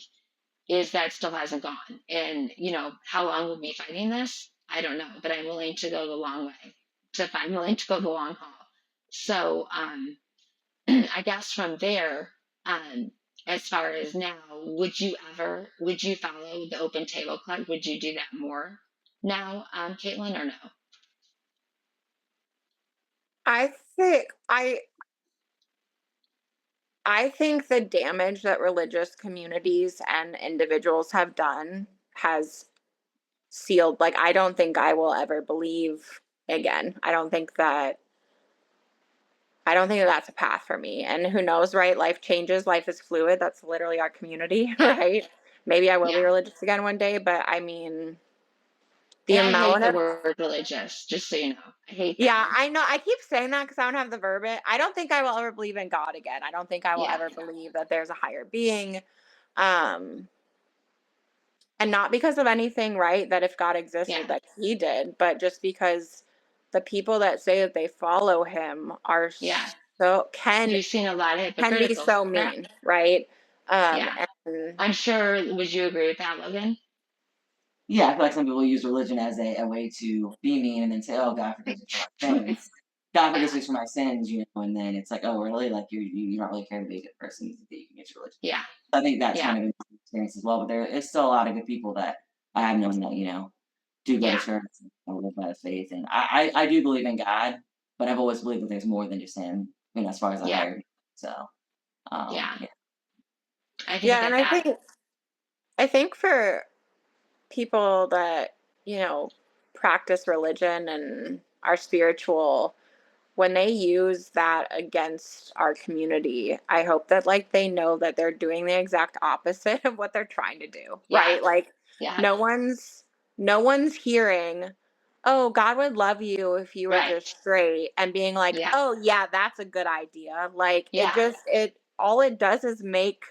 is that still hasn't gone. And, how long we'll be fighting this, I don't know, but I'm willing to go the long way. I'm willing to go the long haul. So I guess from there, um, as far as now, would you follow the Open Table Club? Would you do that more now, Caitlin, or no? I think I think the damage that religious communities and individuals have done has sealed, like, I don't think I will ever believe again. I don't think that that's a path for me. And who knows, right? Life changes, life is fluid. That's literally our community, Yeah, right? Maybe I will be yeah. religious again one day, but I mean, the And I hate amount the of word religious, just so you know. I hate that yeah, word. I know. I keep saying that because I don't have the verb. I don't think I will ever believe in God again. I don't think I will Yeah, ever believe that there's a higher being. Um, and not because of anything, right? That if God existed, yeah, that he did, but just because the people that say that they follow him are yeah. so can You've seen a lot of can be hypocritical so stuff. mean, right? Yeah. And I'm sure, would you agree with that, Logan? Yeah, I feel like some people use religion as a way to be mean and then say, "Oh, God forgives us for our sins." God forgives Yeah, us from our sins, and then it's like, "Oh, really? Like you don't really care to be a good person. You think that you can get your religion." yeah, I think that's yeah, kind of an experience as well. But there is still a lot of good people that I have known that do go to yeah, church and live by the faith, and I do believe in God, but I've always believed that there's more than just Him. As far as a yeah, higher being. So, yeah. yeah. I think yeah, that and I think for people that, practice religion and are spiritual, when they use that against our community, I hope that like they know that they're doing the exact opposite of what they're trying to do, Yeah. right? Like Yeah. no one's no one's hearing, "Oh, God would love you if you were Right. just straight," and being like, Yeah. "Oh, yeah, that's a good idea." Like Yeah. it all it does is make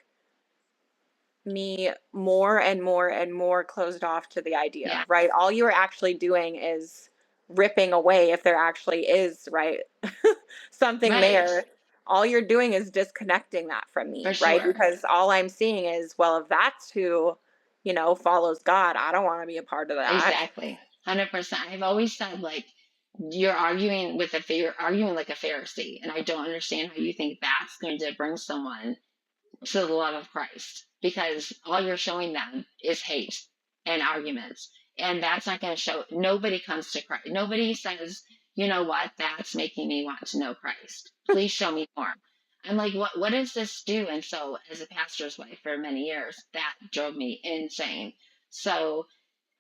me more and more and more closed off to the idea, Yeah. right? All you're actually doing is ripping away if there actually is, right? Something Right. there. All you're doing is disconnecting that from For me, right? sure. Because all I'm seeing is, well, if that's who, follows God, I don't want to be a part of that. Exactly. 100%. I've always said, like, you're arguing like a Pharisee, and I don't understand how you think that's going to bring someone to the love of Christ, because all you're showing them is hate and arguments. And that's not going to show, nobody comes to Christ. Nobody says, you know what, that's making me want to know Christ. Please show me more. I'm like, what does this do? And so, as a pastor's wife for many years, that drove me insane. So,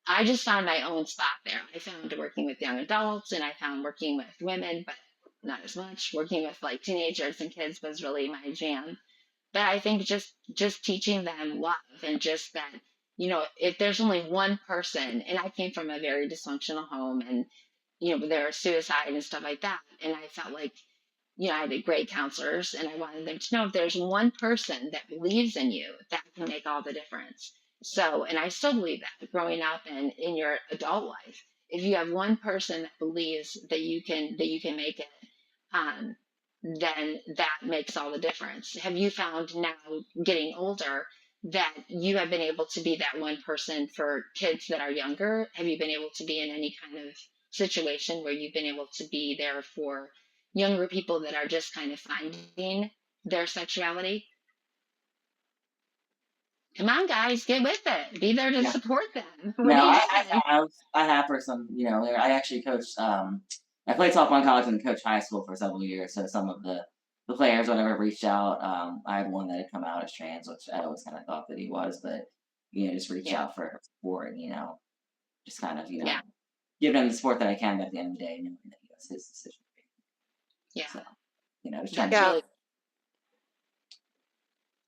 I just found my own spot there. I found working with young adults and I found working with women, but not as much. Working with like teenagers and kids was really my jam. But I think just teaching them love, and just that, if there's only one person, and I came from a very dysfunctional home, and there was suicide and stuff like that, and I felt like, I had great counselors, and I wanted them to know if there's one person that believes in you, that can make all the difference. So, and I still believe that growing up and in your adult life, if you have one person that believes that you can make it, um, then that makes all the difference. Have you found now, getting older, that you have been able to be that one person for kids that are younger? Have you been able to be in any kind of situation where you've been able to be there for younger people that are just kind of finding their sexuality? Come on, guys, get with it. Be there to Yeah. support them. What No, are you I doing? have I have for some, I actually coached. I played softball in college and coached high school for several years. So some of the players, whenever reached out, I had one that had come out as trans, which I always kind of thought that he was, but just reach Yeah, out for support, and just kind of yeah, give him the support that I can. But at the end of the day, knowing that was his decision. yeah. So just trying to. That's Yeah. really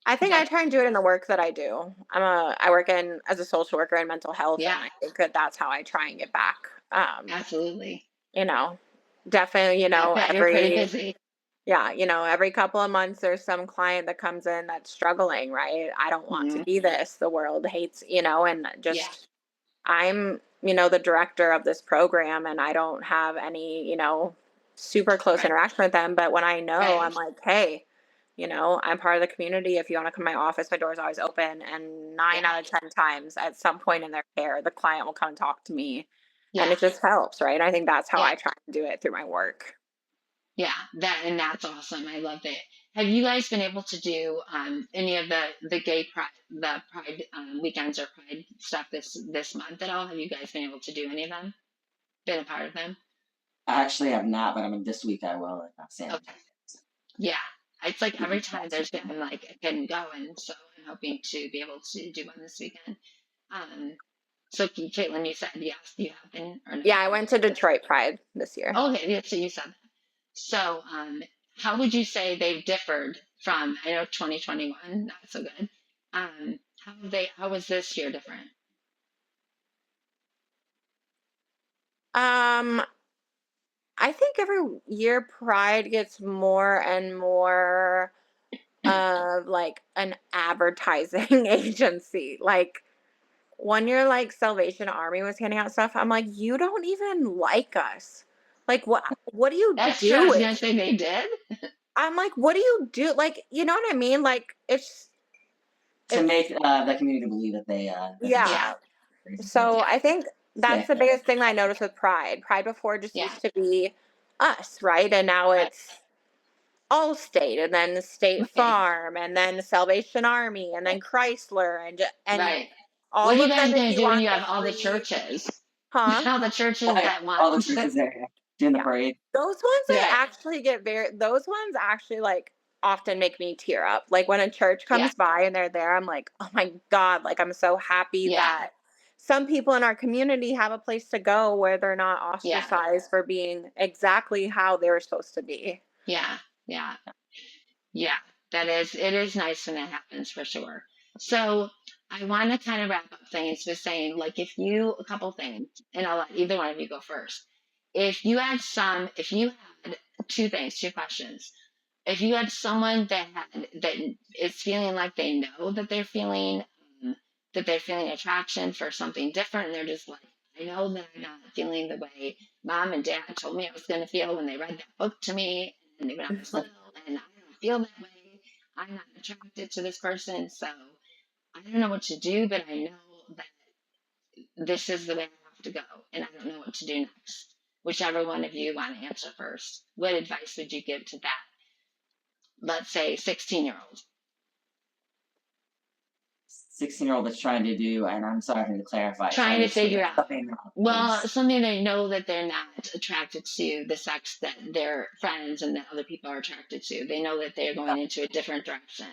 I think I that's try and do it in the work that I do. I work in as a social worker in mental health, yeah, and I think that that's how I try and get back. absolutely. You know, definitely, I bet you're pretty every busy. yeah, every couple of months there's some client that comes in that's struggling, right? I don't want to Hmm. be this. The world hates, and Yeah, just I'm, the director of this program and I don't have any, super close right, interaction with them. But when I know, I'm right. like, hey, I'm part of the community. If you want to come to my office, my door's always open. And Yeah, 9 out of 10 times at some point in their care, the client will come and talk to me. And yeah, it just helps, right? I think that's how yeah, I try to do it through my work. yeah. That's awesome. I love it. Have you guys been able to do any of the gay pride, the pride weekends or pride stuff this month at all? Have you guys been able to do any of them? Been a part of them? I actually have not, but I mean this week I will at San Okay. Antonio. So Yeah. It's like keep me every time there's posted. been like a kid going, so I'm hoping to be able to do one this weekend. Um, so Caitlin, you said yes, you have been or no? Yeah, I went to Detroit Pride this year. Okay, yeah, so you said that. So, how would you say they've differed from, I know 2021, not so good. How was this year different? Um, I think every year Pride gets more and more of like an advertising agency. Like one year, like Salvation Army was handing out stuff. I'm like, you don't even like us. Like what do you That's true. I do was it? gonna say they did. I'm like, what do you do? Like, you know what I mean? Like To it's make the community believe that they Yeah, yeah. have crazy things. So yeah, I think that's Yeah, the biggest thing that I noticed with Pride. Pride before just yeah, used to be us, right? And now right, it's Allstate, and then State right, Farm, and then Salvation Army, and then Chrysler, and right. What all are you of them guys if gonna you do when want you the have all the free, churches? huh? All the churches right. that want. All the churches there, yeah, doing the Yeah. parade. Those ones I Right. actually get those ones actually like often make me tear up. Like when a church Yeah, comes by and they're there, I'm like, oh my God, like I'm so happy yeah, that some people in our community have a place to go where they're not Yeah, ostracized for being exactly how they're supposed to be. yeah, yeah. Yeah, that is, it is nice when that happens for sure. So I want to kind of wrap up things with saying, like, if you, a couple things, and I'll let either one of you go first. If you had two things, two questions. If you had someone that is feeling like they know um, that they're feeling attraction for something different, and they're just like, I know that I'm not feeling the way mom and dad told me I was going to feel when they read that book to me, and when I was little, and I don't feel that way. I'm not attracted to this person, so I don't know what to do, but I know that this is the way I have to go, and I don't know what to do next. Whichever one of you want to answer first, what advice would you give to that, let's say, 16-year-old? 16-year-old that's trying to do, and I'm sorry to clarify, Trying trying to to change figure out, something that well, is, something they know that they're not attracted to the sex that their friends and that other people are attracted to. They know that they're going into a different direction.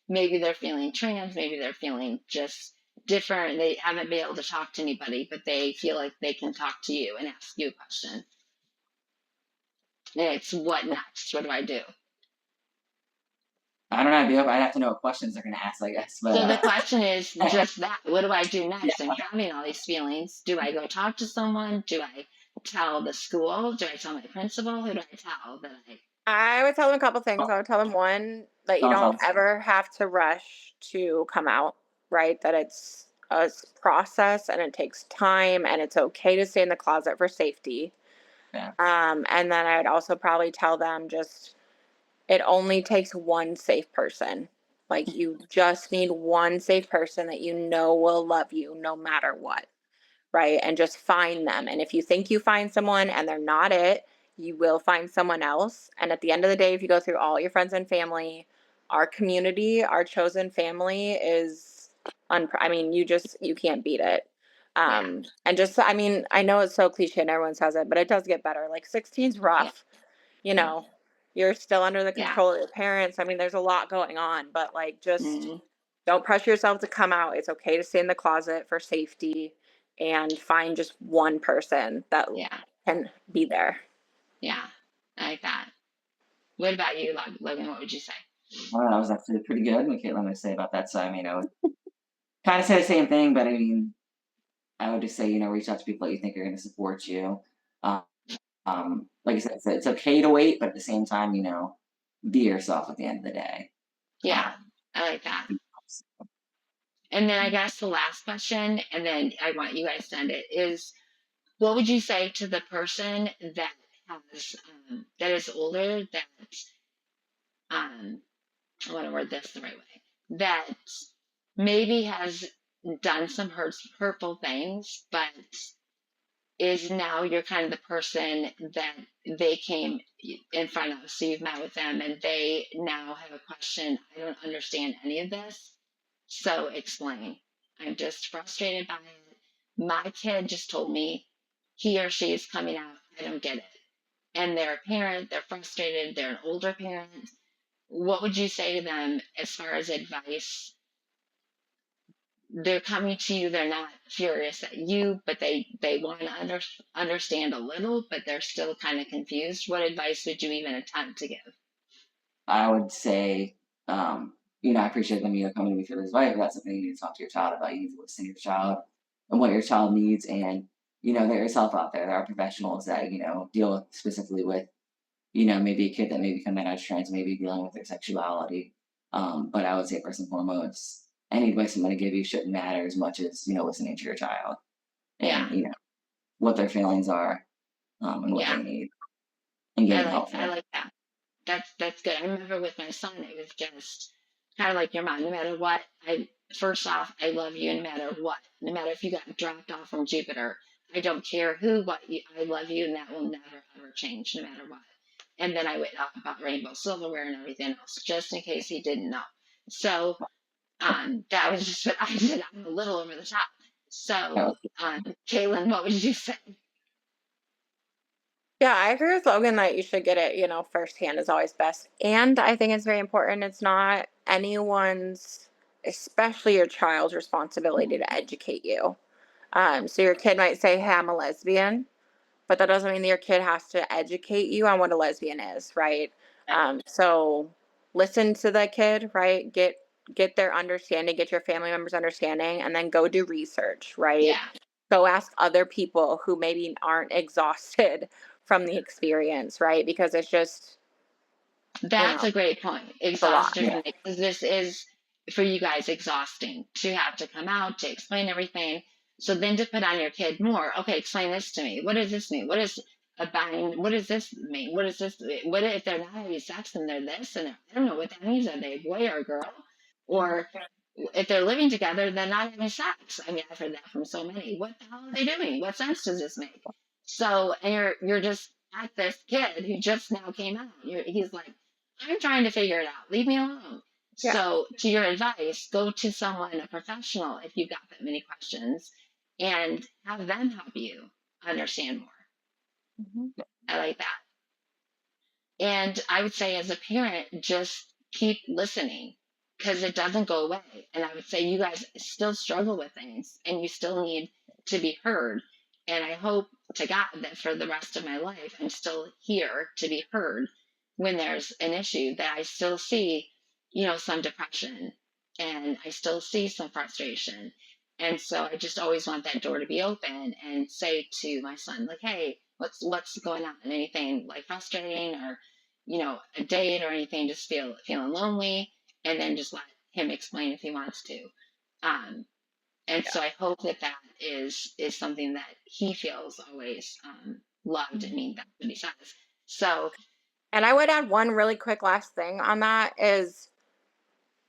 Maybe they're feeling trans, maybe they're feeling just different. They haven't been able to talk to anybody, but they feel like they can talk to you and ask you a question. And it's, what next? What do I do? I don't know, I'd have to know what questions they're going to ask, I guess. But So the question is just that. What do I do yeah, next? I'm having all these feelings. Do I go talk to someone? Do I tell the school? Do I tell my principal? Who do I tell that I? I would tell them a couple things. I would tell them one, that you don't don't tell ever have to rush to come out, right? That it's a process and it takes time and it's okay to stay in the closet for safety. yeah. And then I would also probably tell them just it only takes one safe person. Like you just need one safe person that you know will love you no matter what, right? And just find them. And if you think you find someone and they're not it, you will find someone else. And at the end of the day, if you go through all your friends and family, our community, our chosen family is I mean, you can't beat it. Yeah, And just I mean, I know it's so cliche and everyone says it, but it does get better. Like 16's yeah, rough, you Yeah. know. You're still under the yeah. control of your parents. I mean, there's a lot going on, but like just Mm, don't pressure yourself to come out. It's okay to stay in the closet for safety and find just one person that yeah, can be there. yeah. I like that. What about you, Logan? What would you say? Well, that was actually pretty good. What Caitlin would say about that. So I mean, I would kind of say the same thing, but I mean, I would just say, reach out to people that you think are going to support you. Um, like I said, it's okay to wait, but at the same time, be yourself at the end of the day. Yeah, Um, I like that. And then I guess the last question, and then I want you guys to end it, is what would you say to the person that that is older, that um, I want to word this the right way, that maybe has done some hurtful things, but is now you're kind of the person that they came in front of. So you've met with them and they now have a question. I don't understand any of this. So explain. I'm just frustrated by it. My kid just told me he or she is coming out. I don't get it. And they're a parent, they're frustrated, they're an older parent. What would you say to them as far as advice? They're coming to you, they're not furious at you, but they want to understand a little, but they're still kind of confused. What advice would you even attempt to give? I would say, I appreciate them, coming to me for this advice. If that's something you need to talk to your child about. You need to listen to your child and what your child needs, and get yourself out there. There are professionals that deal specifically with maybe a kid that maybe coming out as trans, maybe dealing with their sexuality. But I would say first and foremost, any advice I'm going to give you shouldn't matter as much as listening to your child Yeah, and what their feelings are, and what yeah, they need, and I getting like help I for it. like that. That's good. I remember with my son, it was just kind of like your mom. No matter what, I first off, I love you no matter what. No matter if you got dropped off from Jupiter, I don't care who, what you, I love you, and that will never ever change, no matter what. And then I went off about rainbow silverware and everything else, just in case he didn't know. So that was just what I did. I'm a little over the top. So, Kaylin, what would you say? Yeah, I agree with Logan that you should get it, firsthand is always best. And I think it's very important. It's not anyone's, especially your child's responsibility to educate you. So your kid might say, "Hey, I'm a lesbian," but that doesn't mean that your kid has to educate you on what a lesbian is, right? So listen to the kid, right? Get their understanding, get your family members' understanding, and then go do research, right? Yeah. Go ask other people who maybe aren't exhausted from the experience, right? Because it's just, you That's know, a great point. it's a lot. Exhaustion, Yeah. because this is for you guys exhausting to have to come out to explain everything. So then to put on your kid more, okay, explain this to me. What does this mean? What is a bind? What does this mean? What is this? What if they're not having sex and they're this and they're, I don't know what that means. Are they a boy or a girl? Or if they're living together, they're not having sex. I mean, I've heard that from so many. What the hell are they doing? What sense does this make? So, and you're just at this kid who just now came out. He's like, I'm trying to figure it out. Leave me alone. Yeah. So, to your advice, go to someone, a professional, if you've got that many questions, and have them help you understand more. Mhm. I like that. And I would say, as a parent, just keep listening because it doesn't go away. And I would say, you guys still struggle with things and you still need to be heard. And I hope to God that for the rest of my life, I'm still here to be heard when there's an issue, that I still see, some depression and I still see some frustration. And so I just always want that door to be open and say to my son, like, hey, what's going on? Anything like frustrating or a date or anything, just feeling lonely, and then just let him explain if he wants to. Um, and so I hope that is something that he feels always loved. I Mhm. mean, that's what he says. So And I would add one really quick last thing on that is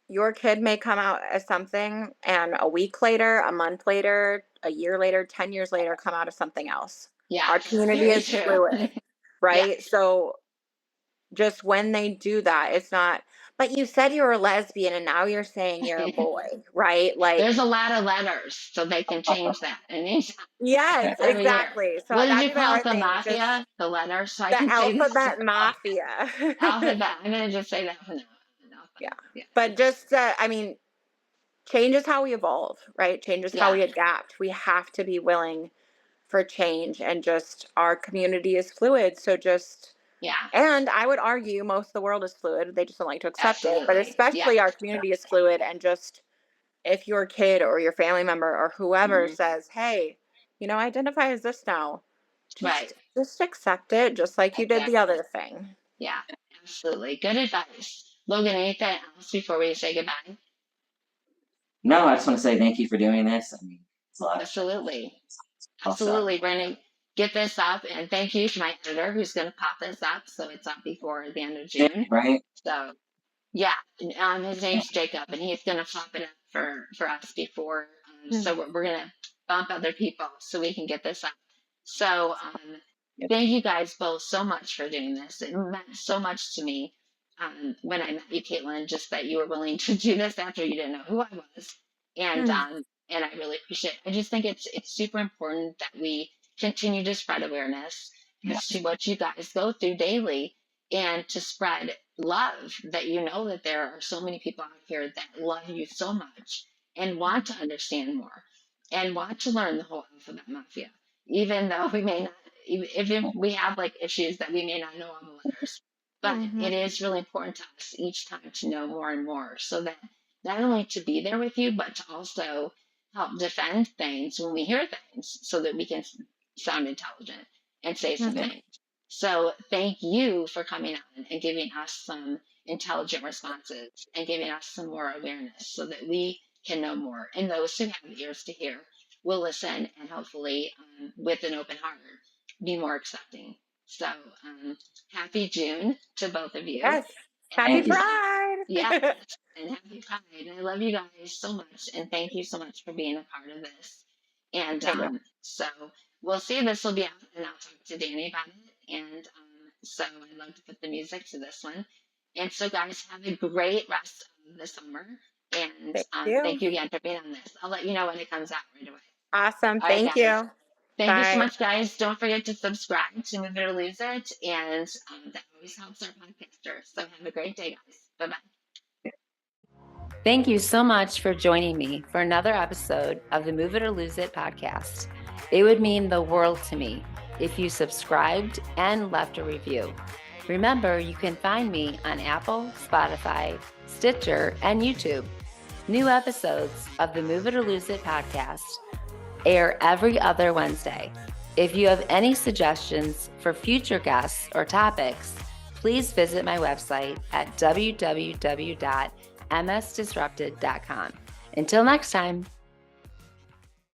your kid may come out as something and a week later, a month later, a year later, 10 years later, come out as something else. Our yes, community very is true. fluid, Yeah, right? So just when they do that, it's not, but you said you were a lesbian and now you're saying you're a boy, right? there's Like, a lot of letters, so they can change that anytime, yes, every year. exactly. So What did that'd you be my call it? other The thing. Just mafia, the letters. So I the can say this to alphabet mafia. alphabet. I'm gonna just say that for now. Yeah. Alphabet. Yeah, But just, I mean, change is how we evolve, right? Change is how yeah, we adapt. We have to be willing for change, and just our community is fluid. So just, yeah. and I would argue most of the world is fluid. They just don't like to accept it. But Absolutely. Yeah. especially our community is fluid. And just if your kid or your family member or whoever Mhm. says, hey, identify as this now, Right. just accept it, just like you did the Exactly. other thing. Yeah. Absolutely. Good advice. Logan, anything else before we say goodbye? No, I just want to say thank you for doing this. I mean, it's a lot. Absolutely. Also, Absolutely. We're going to get this up. And thank you to my editor who's going to pop this up so it's up before the end of June. right? So yeah, his name's Jacob, and he's gonna pop it up for us before. Mm. So we're gonna bump other people so we can get this up. So Yep. thank you guys both so much for doing this. It meant so much to me when I met you, Kaitlin, just that you were willing to do this after you didn't know who I was, Mm. and I really appreciate it. I just think it's super important that we continue to spread awareness Yeah. as to what you guys go through daily, and to spread love, that that there are so many people out here that love you so much and want to understand more and want to learn the whole alphabet mafia, even though we may not, if we have like issues that we may not know all the letters. But it Mhm. is really important to us each time to know more and more, so that not only to be there with you, but to also help defend things when we hear things, so that we can sound intelligent and say Mhm. something. So thank you for coming on and giving us some intelligent responses and giving us some more awareness so that we can know more. And those who have ears to hear will listen and hopefully, with an open heart, be more accepting. So happy June to both of you. Yes. Happy Thank you. Pride. Yes, and happy Pride. And I love you guys so much. And thank you so much for being a part of this. And Thank so we'll see. This will be out, and I'll talk to Danny about it. And so I'd love to put the music to this one. And so, guys, have a great rest of the summer. And thank you. thank you again for being on this. I'll let you know when it comes out right away. Awesome. All right, Thank guys. you. Thank you so Bye. much, guys. Don't forget to subscribe to Move It or Lose It. And that always helps our podcaster. So have a great day, guys. Bye bye. Thank you so much for joining me for another episode of the Move It or Lose It podcast. It would mean the world to me if you subscribed and left a review. Remember, you can find me on Apple, Spotify, Stitcher, and YouTube. New episodes of the Move It or Lose It podcast air every other Wednesday. If you have any suggestions for future guests or topics, please visit my website at www.msdisrupted.com. Until next time.